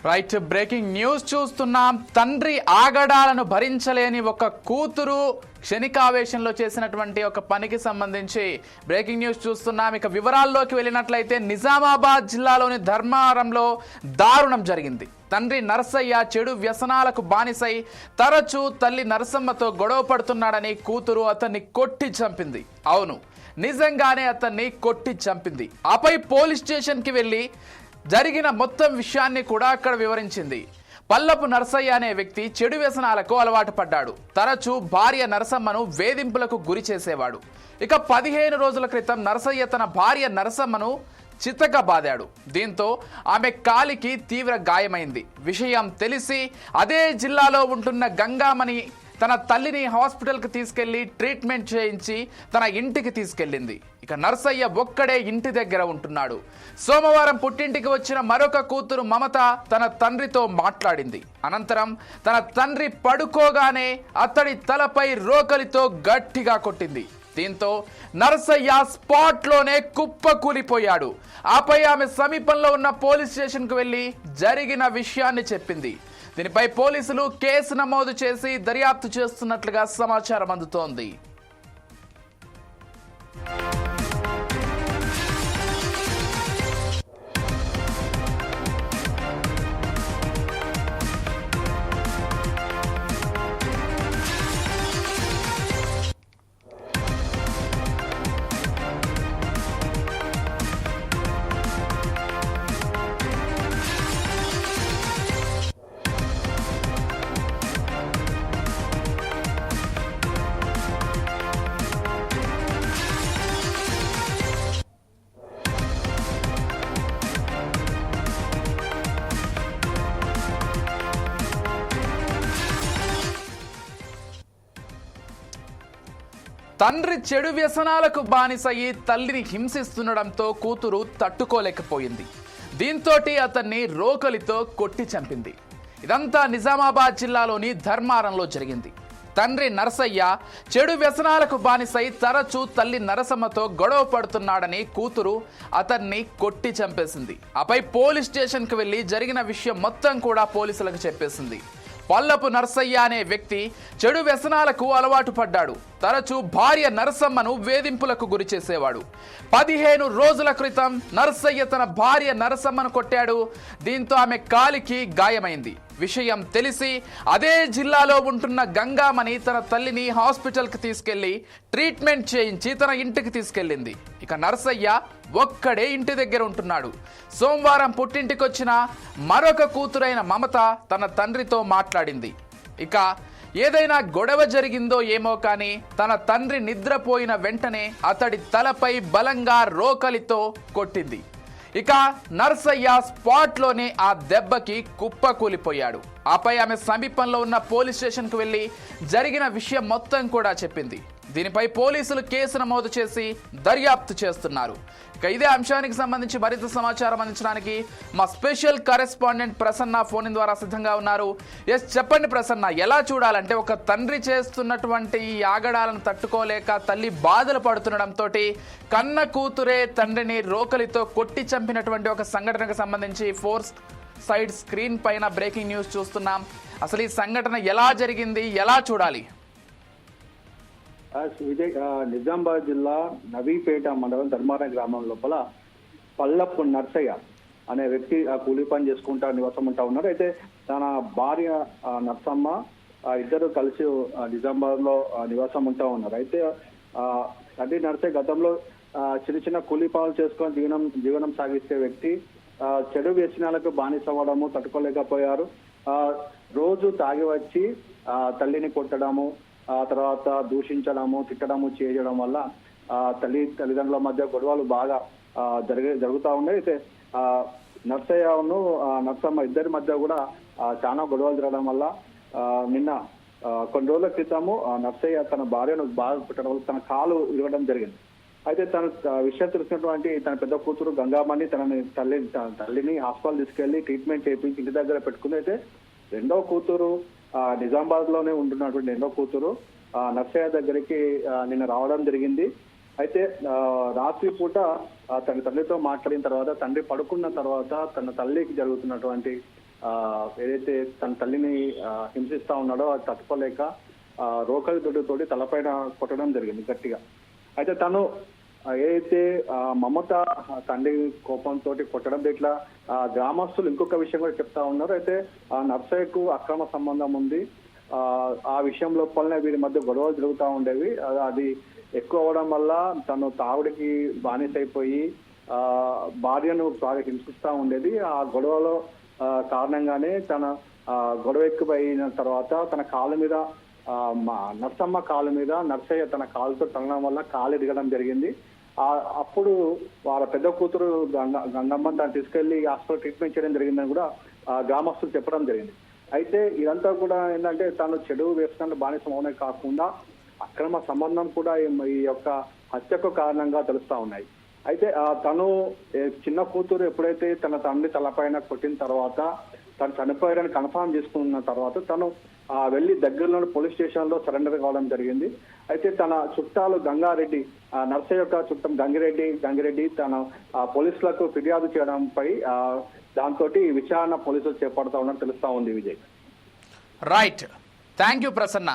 Right breaking news చూస్తున్నాం. తండ్రి ఆగడాలను భరించలేని ఒక కూతురు క్షణికావేశంలో చేసినటువంటి ఒక పనికి సంబంధించి బ్రేకింగ్ న్యూస్ చూస్తున్నాం. ఇక వివరాల్లోకి వెళ్ళినట్లయితే నిజామాబాద్ జిల్లాలోని ధర్మారంలో దారుణం జరిగింది. తండ్రి నరసయ్య చెడు వ్యసనాలకు బానిసై తరచూ తల్లి నరసమ్మతో గొడవ పడుతున్నాడని కూతురు అతన్ని కొట్టి చంపింది. అవును, నిజంగానే అతన్ని కొట్టి చంపింది. ఆపై పోలీస్ స్టేషన్కి వెళ్ళి జరిగిన మొత్తం విషయాన్ని కూడా అక్కడ వివరించింది. పల్లపు నరసయ్య అనే వ్యక్తి చెడు వ్యసనాలకు అలవాటు పడ్డాడు. తరచూ భార్య నరసమ్మను వేధింపులకు గురి చేసేవాడు. ఇక 15 రోజుల క్రితం నరసయ్య తన భార్య నరసమ్మను చితక బాదాడు. దీంతో ఆమె కాలికి తీవ్ర గాయమైంది. విషయం తెలిసి అదే జిల్లాలో ఉంటున్న గంగామణి తన తల్లిని హాస్పిటల్కి తీసుకెళ్లి ట్రీట్మెంట్ చేయించి తన ఇంటికి తీసుకెళ్ళింది. ఇక నరసయ్య ఒక్కడే ఇంటి దగ్గర ఉంటున్నాడు. సోమవారం పుట్టింటికి వచ్చిన మరొక కూతురు మమత తన తండ్రితో మాట్లాడింది. అనంతరం తన తండ్రి పడుకోగానే అతడి తలపై రోకలితో గట్టిగా కొట్టింది. దీంతో నరసయ్య స్పాట్లోనే కుప్పకూలిపోయాడు. ఆపై ఆమె సమీపంలో ఉన్న పోలీస్ స్టేషన్కు వెళ్లి జరిగిన విషయాన్ని చెప్పింది. దీనిపై పోలీసులు కేసు నమోదు చేసి దర్యాప్తు చేస్తున్నట్లుగా సమాచారం అందుతోంది. తండ్రి చెడు వ్యసనాలకు బానిసయ్యి తల్లిని హింసిస్తుండడంతో కూతురు తట్టుకోలేకపోయింది. దీంతో అతన్ని రోకలితో కొట్టి చంపింది. ఇదంతా నిజామాబాద్ జిల్లాలోని ధర్మారంలో జరిగింది. తండ్రి నరసయ్య చెడు వ్యసనాలకు బానిసై తరచూ తల్లి నరసమ్మతో గొడవ పడుతున్నాడని కూతురు అతన్ని కొట్టి చంపేసింది. ఆపై పోలీస్ స్టేషన్కి వెళ్ళి జరిగిన విషయం మొత్తం కూడా పోలీసులకు చెప్పేసింది. పల్లపు నరసయ్య అనే వ్యక్తి చెడు వ్యసనాలకు అలవాటు పడ్డాడు. తరచూ భార్య నరసమ్మను వేధింపులకు గురి చేసేవాడు. 15 రోజుల క్రితం నరసయ్య తన భార్య నరసమ్మను కొట్టాడు. దీంతో ఆమె కాలికి గాయమైంది. విషయం తెలిసి అదే జిల్లాలో ఉంటున్న గంగామణి తన తల్లిని హాస్పిటల్కి తీసుకెళ్లి ట్రీట్మెంట్ చేయించి తన ఇంటికి తీసుకెళ్ళింది. ఇక నరసయ్య ఒక్కడే ఇంటి దగ్గర ఉంటున్నాడు. సోమవారం పుట్టింటికొచ్చిన మరొక కూతురైన మమత తన తండ్రితో మాట్లాడింది. ఇక ఏదైనా గొడవ జరిగిందో ఏమో కానీ తన తండ్రి నిద్రపోయిన వెంటనే అతడి తలపై బలంగా రోకలితో కొట్టింది. ఇక నరసయ్య స్పాట్లోనే ఆ దెబ్బకి కుప్పకూలిపోయాడు. ఆపై ఆమె సమీపంలో ఉన్న పోలీస్ స్టేషన్కు వెళ్ళి జరిగిన విషయం మొత్తం కూడా చెప్పింది. దీనిపై పోలీసులు కేసు నమోదు చేసి దర్యాప్తు చేస్తున్నారు. ఇక ఇదే అంశానికి సంబంధించి మరింత సమాచారం అందించడానికి మా స్పెషల్ కరెస్పాండెంట్ ప్రసన్న ఫోన్ ద్వారా సిద్ధంగా ఉన్నారు. ఎస్, చెప్పండి ప్రసన్న, ఎలా చూడాలంటే ఒక తండ్రి చేస్తున్నటువంటి ఈ ఆగడాలను తట్టుకోలేక తల్లి బాధలు పడుతుండడంతో కన్న కూతురే తండ్రిని రోకలితో కొట్టి చంపినటువంటి ఒక సంఘటనకు సంబంధించి 4 సైడ్ స్క్రీన్ పైన బ్రేకింగ్ న్యూస్ చూస్తున్నాం. అసలు ఈ సంఘటన ఎలా జరిగింది, ఎలా చూడాలి? నిజామాబాద్ జిల్లా నవీపేట మండలం ధర్మారం గ్రామం లోపల పల్లపు నరసయ్య అనే వ్యక్తి కూలీ పని చేసుకుంటా నివాసం ఉంటా ఉన్నారు. అయితే తన భార్య నరసమ్మ ఇద్దరు కలిసి నిజామాబాద్ లో నివాసం ఉంటా ఉన్నారు. అయితే తండ్రి నరసయ్య గతంలో చిన్న చిన్న కూలీ పనులు చేసుకొని జీవనం సాగిస్తే వ్యక్తి చెడు వ్యసనాలకు బానిస అవ్వడము తట్టుకోలేకపోయారు. రోజు తాగి వచ్చి తల్లిని కొట్టడము, ఆ తర్వాత దూషించడము, తిట్టడము చేయడం వల్ల తల్లిదండ్రుల మధ్య గొడవలు బాగా జరుగుతూ ఉన్నాయి. అయితే నర్సయ్యను నర్సమ్మ ఇద్దరి మధ్య కూడా చాలా గొడవలు జరగడం వల్ల నిన్న కొన్ని రోజుల క్రితము నర్సయ్య తన భార్యను బాగా పుట్టడం వల్ల తన కాలు ఇరగడం జరిగింది. అయితే తన విషయం తెలిసినటువంటి తన పెద్ద కూతురు గంగామణి తల్లిని హాస్పిటల్ తీసుకెళ్లి ట్రీట్మెంట్ చేయించి ఇంటి దగ్గర పెట్టుకుంది. అయితే రెండో కూతురు నిజామాబాద్ లోనే ఉంటున్నటువంటి రెండో కూతురు నర్సయ్య దగ్గరికి నిన్న రావడం జరిగింది. అయితే రాత్రి పూట తన తండ్రితో మాట్లాడిన తర్వాత తండ్రి పడుకున్న తర్వాత తన తల్లికి జరుగుతున్నటువంటి ఏదైతే తన తల్లిని హింసిస్తా ఉన్నాడో అది తట్టుకోలేక రోకలి దొడ్డుతోటి తలపైన కొట్టడం జరిగింది గట్టిగా. అయితే తను ఏదైతే మమత తండ్రి కోపంతో కొట్టడం ఇట్లా గ్రామస్తులు ఇంకొక విషయం కూడా చెప్తా ఉన్నారు. అయితే ఆ నర్సయ్యకు అక్రమ సంబంధం ఉంది, ఆ విషయం లోపలనే వీరి మధ్య గొడవలు జరుగుతూ ఉండేవి. అది ఎక్కువ అవడం వల్ల తను తావుడికి బానిసైపోయి భార్యను బాగా హింసిస్తూ ఉండేది. ఆ గొడవలో కారణంగానే తన గొడవ ఎక్కువైన తర్వాత తన కాళ్ళ మీద నర్సమ్మ కాలు మీద నర్సయ్య తన కాలుతో తనడం వల్ల కాలు ఎదగడం జరిగింది. అప్పుడు వాళ్ళ పెద్ద కూతురు గంగమ్మ దాన్ని తీసుకెళ్లి హాస్పిటల్ ట్రీట్మెంట్ చేయడం జరిగిందని కూడా గ్రామస్తులు చెప్పడం జరిగింది. అయితే ఇదంతా కూడా ఏంటంటే తను చెడు వ్యసనాలు బానిసం అవనే కాకుండా అక్రమ సంబంధం కూడా ఈ యొక్క హత్యకు కారణంగా తెలుస్తా ఉన్నాయి. అయితే తను చిన్న కూతురు ఎప్పుడైతే తన తండ్రి తలపైన కొట్టిన తర్వాత తను చనిపోయారని కన్ఫర్మ్ చేసుకున్న తర్వాత తను వెళ్లి దగ్గరలోని పోలీస్ స్టేషన్ లో సరెండర్ కావడం జరిగింది. అయితే తన చుట్టాలు గంగారెడ్డి, నర్సయ్య యొక్క చుట్టం గంగిరెడ్డి తన పోలీసులకు ఫిర్యాదు చేయడంపై దాంతో విచారణ పోలీసులు చేపడతా ఉన్నట్టు తెలుస్తా ఉంది. Vijay. Right, thank you Prasanna.